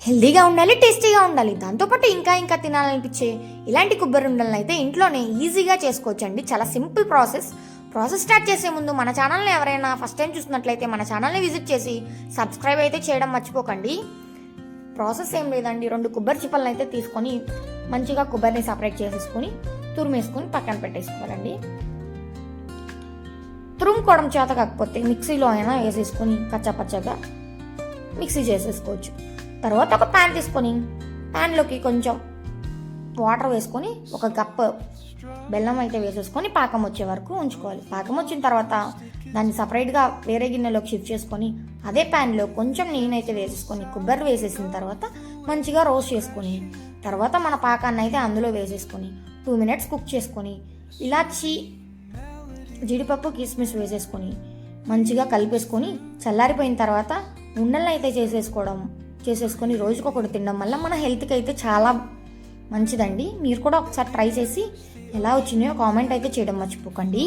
హెల్దీగా ఉండాలి, టేస్టీగా ఉండాలి, దాంతోపాటు ఇంకా తినాలనిపించే ఇలాంటి కొబ్బరి ఉండలను అయితే ఇంట్లోనే ఈజీగా చేసుకోవచ్చండి. చాలా సింపుల్ ప్రాసెస్ స్టార్ట్ చేసే ముందు మన ఛానల్ని ఎవరైనా ఫస్ట్ టైం చూసినట్లయితే మన ఛానల్ని విజిట్ చేసి సబ్స్క్రైబ్ అయితే చేయడం మర్చిపోకండి. ప్రాసెస్ ఏం లేదండి, 2 కొబ్బరి చిప్పలను అయితే తీసుకొని మంచిగా కొబ్బరిని సపరేట్ చేసేసుకొని తురిమేసుకొని పక్కన పెట్టేసుకోవాలండి. తురుముకోవడం చేత కాకపోతే మిక్సీలో అయినా వేసేసుకొని కచ్చాపచ్చగా మిక్సీ చేసేసుకోవచ్చు. తర్వాత ఒక ప్యాన్ తీసుకొని ప్యాన్లోకి కొంచెం వాటర్ వేసుకొని ఒక కప్పు బెల్లం అయితే వేసేసుకొని పాకం వచ్చే వరకు ఉంచుకోవాలి. పాకం వచ్చిన తర్వాత దాన్ని సపరేట్గా వేరే గిన్నెలోకి షిఫ్ట్ చేసుకొని అదే ప్యాన్లో కొంచెం నెయ్యి అయితే వేసేసుకొని కొబ్బరి వేసేసిన తర్వాత మంచిగా రోస్ట్ చేసుకొని తర్వాత మన పాకాన్ని అయితే అందులో వేసేసుకొని 2 మినిట్స్ కుక్ చేసుకొని ఇలాచి జీడిపప్పు కిస్మిస్ వేసేసుకొని మంచిగా కలిపేసుకొని చల్లారిపోయిన తర్వాత ఉండలను అయితే చేసేసుకొని రోజుకొకటి తినడం వల్ల మన హెల్త్కి అయితే చాలా మంచిదండి. మీరు కూడా ఒకసారి ట్రై చేసి ఎలా వచ్చినాయో కామెంట్ అయితే చేయడం మర్చిపోకండి.